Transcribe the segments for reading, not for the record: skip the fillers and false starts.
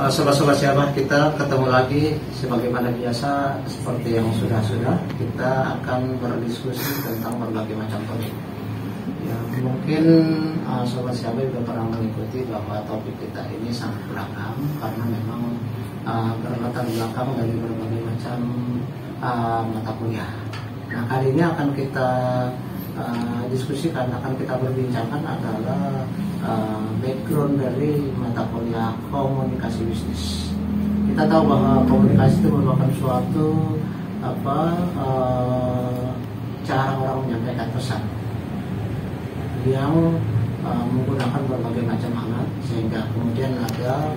Sobat-sobat siapa, kita ketemu lagi sebagaimana biasa seperti yang sudah kita akan berdiskusi tentang berbagai macam topik. Ya, mungkin sobat siapa juga pernah mengikuti bahwa topik kita ini sangat beragam karena memang berlatar belakang dari berbagai macam mata kuliah. Nah, kali ini akan kita diskusikan, akan kita berbincangkan adalah background dari mata kuliah komunikasi bisnis. Kita tahu bahwa komunikasi itu merupakan suatu cara orang menyampaikan pesan yang menggunakan berbagai macam alat, sehingga kemudian ada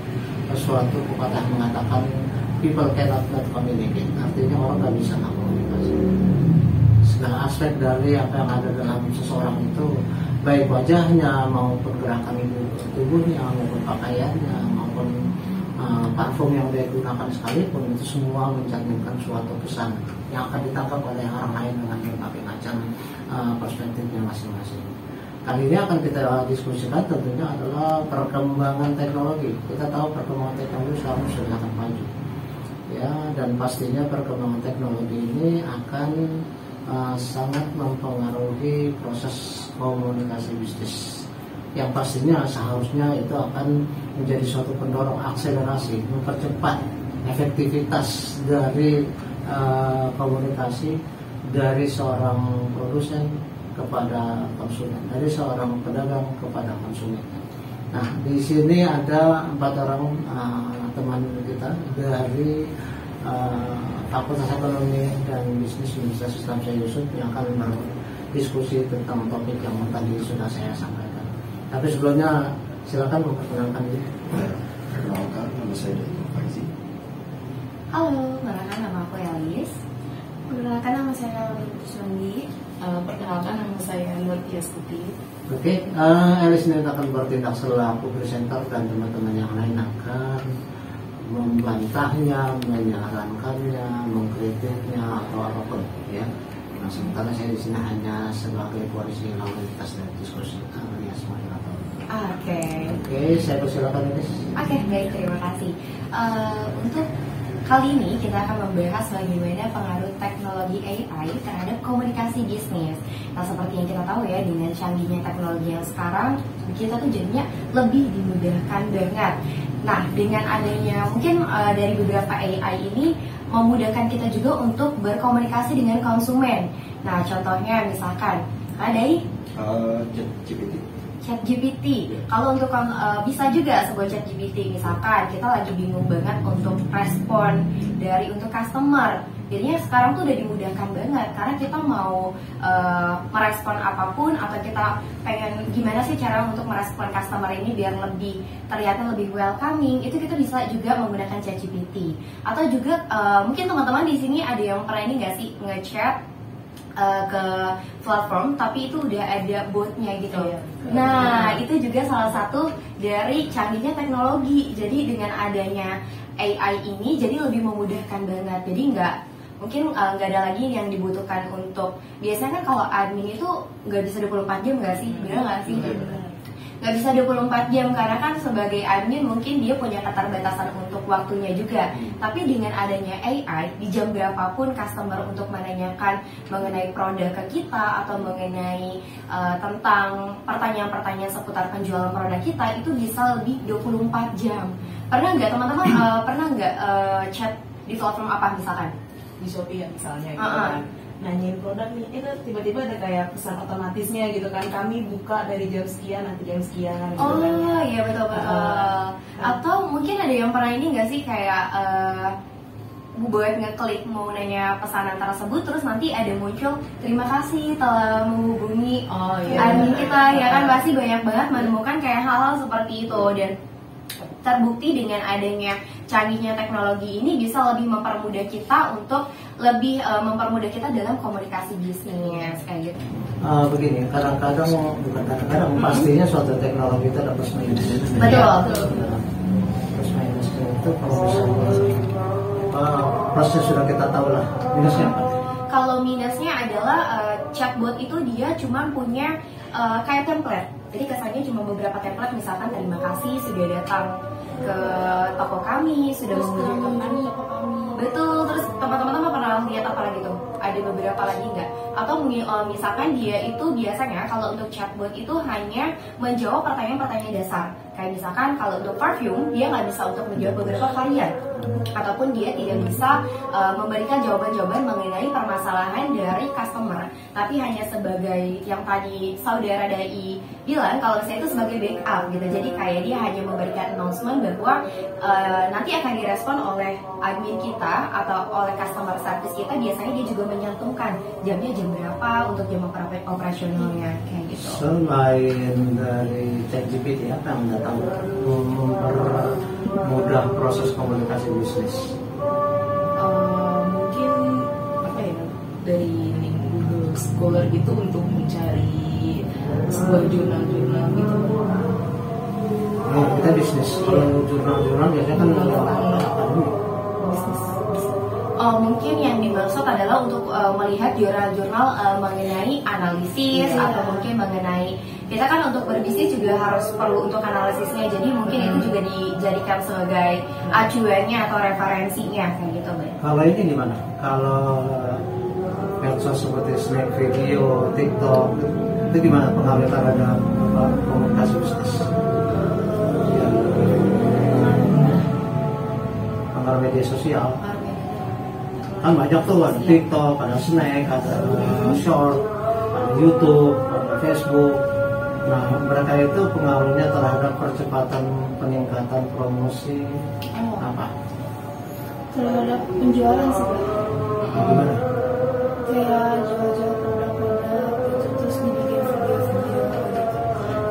suatu pepatah mengatakan people cannot not communicate, artinya orang nggak bisa komunikasi. Segala aspek dari apa yang ada dalam seseorang itu, baik wajahnya maupun gerakan tubuhnya maupun pakaiannya maupun parfum yang dia gunakan sekalipun, itu semua mencerminkan suatu pesan yang akan ditangkap oleh orang lain dengan berbagai macam perspektifnya masing-masing. Kali ini akan kita diskusikan tentunya adalah perkembangan teknologi. Kita tahu perkembangan teknologi sekarang sudah sangat maju, ya, dan pastinya perkembangan teknologi ini akan sangat mempengaruhi proses komunikasi bisnis, yang pastinya seharusnya itu akan menjadi suatu pendorong akselerasi, mempercepat efektivitas dari komunikasi dari seorang produsen kepada konsumen, dari seorang pedagang kepada konsumen. Nah, di sini ada 4 orang teman kita dari Fakultas Ekonomi dan Bisnis Universitas Islam Syekh Yusuf yang akan berdiskusi tentang topik yang tadi sudah saya sampaikan. Tapi sebelumnya silakan memperkenalkan diri. Perkenalkan, nama saya Dr. Faizi. Halo, perkenalkan nama aku Elis. Perkenalkan nama saya Sundi. Perkenalkan nama saya Nur Tiastuti. Oke, Elis ini akan bertindak selaku presenter dan teman-teman yang lain akan membantahnya, menyarankannya, mengkritiknya atau apapun, ya. Nah, sementara saya di sini hanya sebagai koalisi lalu lintas dan diskusi alias moderator. Oke, saya persilakan Elis. Oke, baik, terima kasih. Untuk kali ini kita akan membahas bagaimana pengaruh teknologi AI terhadap komunikasi bisnis. Nah, seperti yang kita tahu ya, dengan canggihnya teknologi yang sekarang, kita tuh jadinya lebih dimudahkan banget. Nah, dengan adanya mungkin dari beberapa AI ini memudahkan kita juga untuk berkomunikasi dengan konsumen. Nah, contohnya misalkan ada ChatGPT. Kalau untuk bisa juga sebuah ChatGPT, misalkan kita lagi bingung banget untuk respon dari untuk customer. Jadinya sekarang tuh udah dimudahkan banget karena kita mau merespon apapun atau kita pengen gimana sih cara untuk merespon customer ini biar lebih terlihatnya lebih welcoming, itu kita bisa juga menggunakan ChatGPT. Atau juga mungkin teman-teman di sini ada yang pernah ini nggak sih ngechat ke platform tapi itu udah ada botnya gitu. Nah, itu juga salah satu dari canggihnya teknologi. Jadi dengan adanya AI ini jadi lebih memudahkan banget. Jadi mungkin nggak ada lagi yang dibutuhkan untuk, biasanya kan kalau admin itu nggak bisa 24 jam nggak sih? Bener nggak sih? Nggak bisa 24 jam karena kan sebagai admin mungkin dia punya keterbatasan untuk waktunya juga. Tapi dengan adanya AI, di jam berapapun customer untuk menanyakan mengenai produk ke kita atau mengenai tentang pertanyaan-pertanyaan seputar penjualan produk kita, itu bisa lebih 24 jam. Pernah nggak teman-teman chat di platform apa misalkan? Di Shopee ya misalnya gitu kan, nanyain produk nih, itu tiba-tiba ada kayak pesan otomatisnya gitu kan, kami buka dari jam sekian nanti jam sekian gitu kan. Oh iya, betul-betul. Atau mungkin ada yang pernah ini nggak sih kayak buat ngeklik mau nanya pesanan tersebut, terus nanti ada muncul terima kasih telah menghubungi admin kita, ya kan. Pasti banyak banget menemukan kayak hal-hal seperti itu, dan terbukti dengan adanya canggihnya teknologi ini bisa lebih mempermudah kita untuk lebih mempermudah kita dalam komunikasi bisnis kayak gitu. Begini, kadang-kadang bukan kadang-kadang pastinya suatu teknologi itu ada plus minusnya. Betul. Plus minusnya itu plusnya sudah kita tahu lah, minusnya apa? Kalau minusnya adalah chatbot itu dia cuma punya kayak template. Jadi kesannya cuma beberapa template, misalkan terima kasih sudah datang ke toko toko kami, sudah mengunjungi toko kami. Betul, terus teman-teman pernah lihat apa lagi tuh? Ada beberapa lagi nggak? Atau misalkan dia itu biasanya kalau untuk chatbot itu hanya menjawab pertanyaan-pertanyaan dasar. Kayak misalkan kalau untuk perfume, dia nggak bisa untuk menjawab beberapa varian. Ataupun dia tidak bisa memberikan jawaban-jawaban mengenai permasalahan dari customer. Tapi hanya sebagai yang tadi saudara Dai bilang, kalau saya itu sebagai backup gitu. Jadi kayak dia hanya memberikan announcement bahwa nanti akan direspon oleh admin kita atau oleh customer service kita. Biasanya dia juga menyantumkan jamnya jam berapa untuk jam operasionalnya kayak gitu. Selain dari ChatGPT, apa yang Anda tahu mempermudah proses komunikasi bisnis? Mungkin apa ya, dari Google Scholar gitu untuk mencari sebuah jurnal-jurnal gitu. Nah, kita bisnis. Kalau jurnal-jurnal biasanya kan akademik. Bisnis. Mungkin yang dimaksud adalah untuk melihat jurnal-jurnal mengenai analisis atau mungkin mengenai, kita kan untuk berbisnis juga harus perlu untuk analisisnya, jadi mungkin itu juga dijadikan sebagai acuannya atau referensinya kayak gitu, Mbak. Kalau ini gimana? Kalau medsos seperti Snap Video, TikTok, itu gimana pengaruh terhadap komunikasi bisnis? Pengaruh media sosial. Kan banyak tuh, ada TikTok, ada Snack, ada Short, ada YouTube, ada Facebook. Nah, mereka itu pengaruhnya terhadap percepatan peningkatan promosi apa? Terhadap penjualan sih, Pak. Gimana? Kayak jual-jual produk-produk gitu, terus dibikin video-video gitu.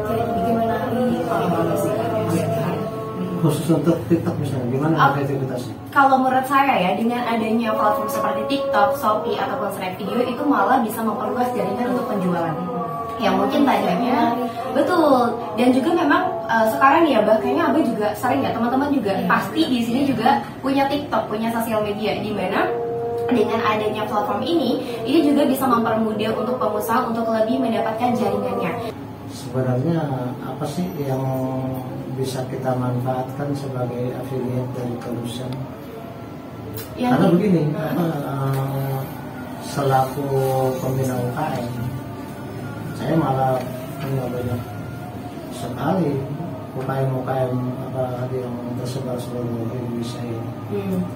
Kayak dibikin menarik. Gimana sih kan? Khusus untuk TikTok misalnya, gimana kreativitasnya? Kalau menurut saya ya, dengan adanya platform seperti TikTok, Shopee, ataupun Snap Video itu malah bisa memperluas jaringan untuk penjualan. Yang mungkin tadinya betul, dan juga memang sekarang ya bahkannya Abah juga sering ya, teman-teman juga pasti di sini juga punya TikTok, punya sosial media, di mana dengan adanya platform ini juga bisa mempermudah untuk pengusaha untuk lebih mendapatkan jaringannya. Sebenarnya apa sih yang bisa kita manfaatkan sebagai affiliate dari Produsen? Karena begini, selaku pembina UKM, saya malah punya banyak sekali UKM yang tersebar seluruh Indonesia ini.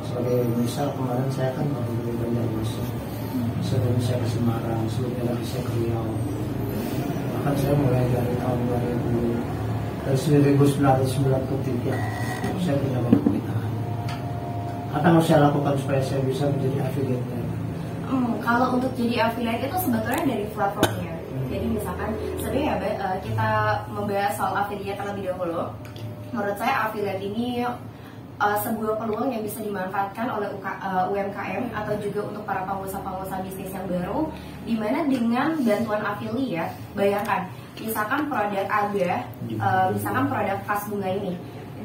Sebagai misal kemarin saya kan baru dari Banjarmasin, sebelumnya saya ke Semarang, sebelumnya lagi saya ke Riau. Bahkan saya mulai dari tahun 1993 saya punya banyak pembinaan. Apa yang harus saya lakukan supaya saya bisa menjadi affiliate? Kalau untuk jadi affiliate itu sebetulnya dari platformnya. Jadi misalkan sebenarnya kita membahas soal affiliate terlebih dahulu. Menurut saya affiliate ini sebuah peluang yang bisa dimanfaatkan oleh UMKM atau juga untuk para pengusaha-pengusaha bisnis yang baru, di mana dengan bantuan affiliate, bayangkan misalkan produk Abah, misalkan produk Vas Bunga ini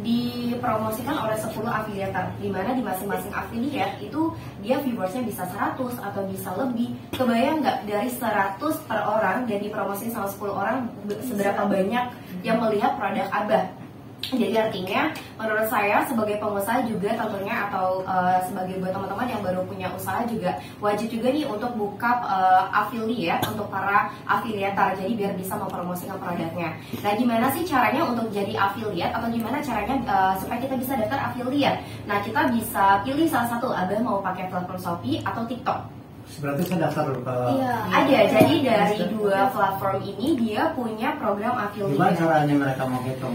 dipromosikan oleh 10 afiliator, di mana di masing-masing affiliate itu dia viewersnya bisa 100 atau bisa lebih. Kebayang nggak dari 100 per orang dan dipromosikan sama 10 orang, seberapa banyak yang melihat produk Abah? Jadi artinya menurut saya sebagai pengusaha juga tentunya atau sebagai buat teman-teman yang baru punya usaha juga wajib juga nih untuk buka affiliate untuk para afiliator, jadi biar bisa mempromosikan produknya. Nah, gimana sih caranya untuk jadi affiliate atau gimana caranya supaya kita bisa daftar affiliate? Nah, kita bisa pilih salah satu, Abah mau pakai platform Shopee atau TikTok. Berarti saya daftar ke... Ada, jadi dari dua platform ini dia punya program affiliate. Gimana caranya mereka menghitung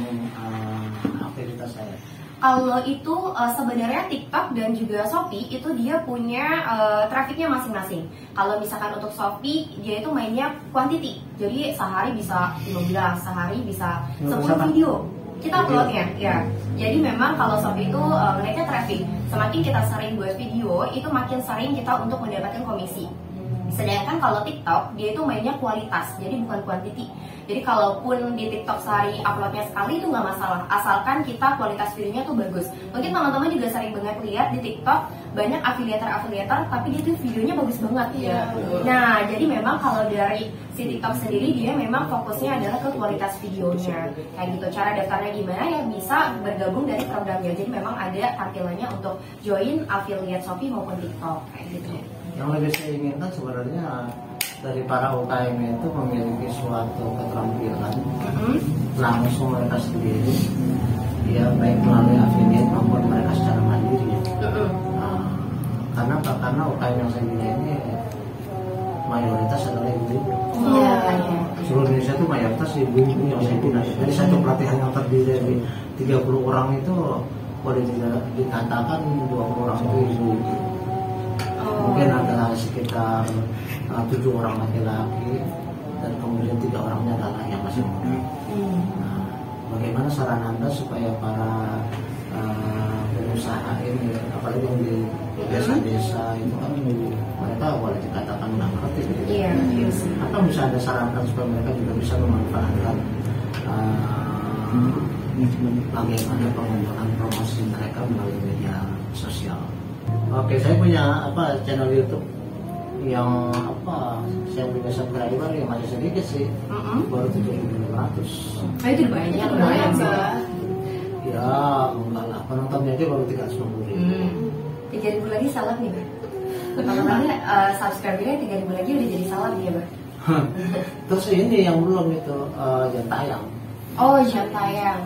aktivitas saya? Kalau itu sebenarnya TikTok dan juga Shopee itu dia punya trafficnya masing-masing. Kalau misalkan untuk Shopee dia itu mainnya quantity, jadi sehari bisa 15, sehari bisa 10 video kita uploadnya ya. Jadi memang kalau Shopee itu mereka traffic, semakin kita sering buat video itu makin sering kita untuk mendapatkan komisi. Sedangkan kalau TikTok dia itu mainnya kualitas, jadi bukan quantity. Jadi kalaupun di TikTok sehari uploadnya sekali itu nggak masalah, asalkan kita kualitas videonya tuh bagus. Mungkin teman-teman juga sering banget lihat di TikTok banyak afiliator tapi dia tuh videonya bagus banget. Iya. Nah, jadi memang kalau dari si TikTok sendiri dia memang fokusnya adalah ke kualitas videonya. Kayak gitu. Cara daftarnya gimana ya, bisa bergabung dari programnya. Jadi memang ada tampilannya untuk join affiliate Shopee maupun TikTok kayak gitu. Yang lebih saya inginkan sebenarnya dari para UKM itu memiliki suatu keterampilan langsung mereka sendiri, ya baik melalui affiliate maupun mereka secara mandiri. Karena UKM yang saya bina ini mayoritas adalah ibu-ibu. Seluruh Indonesia itu mayoritas ibu-ibu yang saya bina. Jadi satu pelatihan yang terdiri dari 30 orang itu boleh tidak dikatakan 20 orang itu ibu-ibu. Mungkin adalah sekitar 7 orang laki-laki dan kemudian 3 orangnya adalah yang masih muda. Nah, bagaimana saran Anda supaya para pengusaha ini, apalagi yang di desa-desa itu kan mereka boleh dikatakan nggak ngerti gitu. Apa bisa Anda sarankan supaya mereka juga bisa memanfaatkan bagaimana pengembangan promosi mereka melalui media sosial? Oke, saya punya channel YouTube yang saya punya subscriber yang masih sedikit sih, baru 7.500. Itu banyak banget. Ya, enggak lah, penontonnya aja baru 350.000. 3.000 lagi salah nih, Bang. Kalau subscribernya 3.000 lagi udah jadi salah dia, Bang. Terus ini yang belum itu jam tayang. Oh, jam tayang.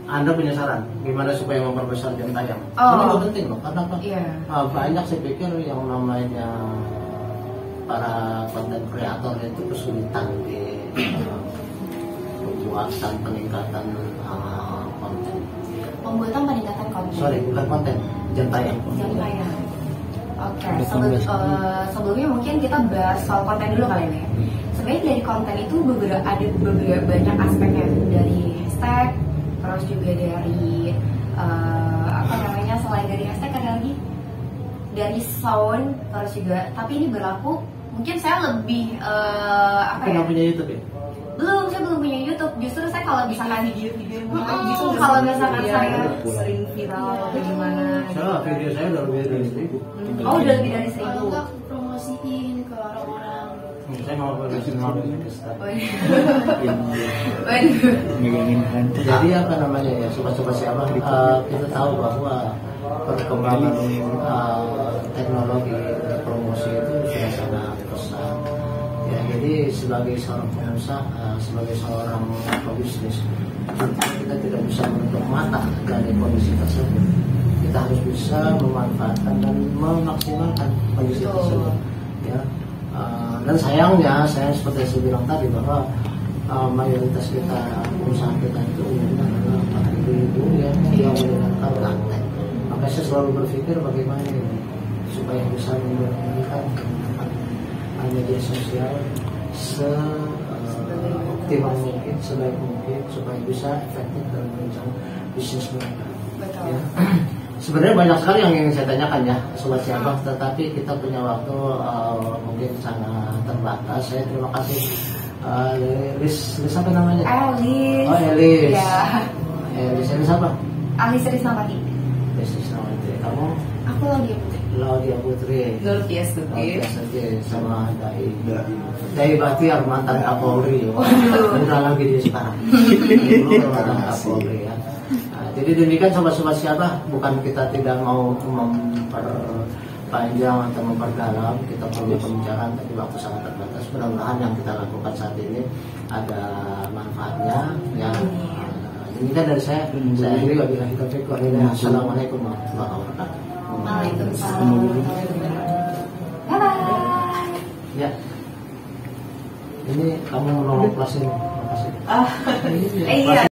Anda punya saran gimana supaya memperbesar jam tayang? Oh. Ini juga penting loh, karena Iya. Banyak saya pikir yang namanya para konten kreator itu kesulitan di pembuatan peningkatan konten. Pembuatan peningkatan konten. Sorry, bukan konten, jam tayang. Jam tayang. Oke, sebelumnya mungkin kita bahas soal konten dulu kali ini. Sebenarnya dari konten itu ada beberapa banyak aspeknya, dari hashtag, terus juga dari selain dari hashtag ada lagi dari sound, terus juga, tapi ini berlaku mungkin saya lebih Nggak punya YouTube ya? saya belum punya YouTube. Justru saya kalau misalkan video-video gitu, kalau misalkan saya sering viral atau gimana Video saya udah lebih dari 1.000. udah lebih dari 1.000. Kalau nggak promosiin ke orang-orang. Saya mau produksi mobil. Jadi apa namanya ya, sobat-sobat siapa, kita tahu bahwa perkembangan teknologi promosi itu sudah sangat pesat. Ya, jadi sebagai seorang pengusaha, sebagai seorang pebisnis, kita tidak bisa menutup mata dari kondisi tersebut. Kita harus bisa memanfaatkan dan memaksimalkan kondisi tersebut. Ya. Dan sayangnya, saya seperti saya bilang tadi bahwa mayoritas kita, pengusaha kita itu umumnya adalah para ibu-ibu yang menggunakan praktek. Maka saya selalu berpikir bagaimana ini supaya bisa memberikan media sosial seoptimal mungkin, sebaik mungkin, supaya bisa efektif dalam menunjang bisnis mereka. Ya. Sebenarnya banyak sekali yang ingin saya tanyakan ya, sobat siapa, tetapi kita punya waktu mungkin sangat terbatas. Saya terima kasih Elis apa namanya? Elis. Oh, Elis. Ya. Elis apa? Elis Risnawati. Elis Risnawati. Kamu? Aku Laudia Putri. Laudia Putri. Nur Tias Tuki sama Dai Bahtiar, mantan Kapolri. Udah lagi dia sekarang. Dulu mantan Kapolri ya. Jadi demikian sobat-sobat siapa, bukan kita tidak mau memperpanjang atau memperdalam, kita punya pembicaraan tapi waktu sangat terbatas. Mudah-mudahan yang kita lakukan saat ini ada manfaatnya ya. Demikian dari saya akhiri wabillahi taufiq wal hidayah. Assalamualaikum warahmatullahi wabarakatuh. Waalaikumsalam. Bye. Ya. Ini kamu menolong kelas ini. Terima kasih. Iya.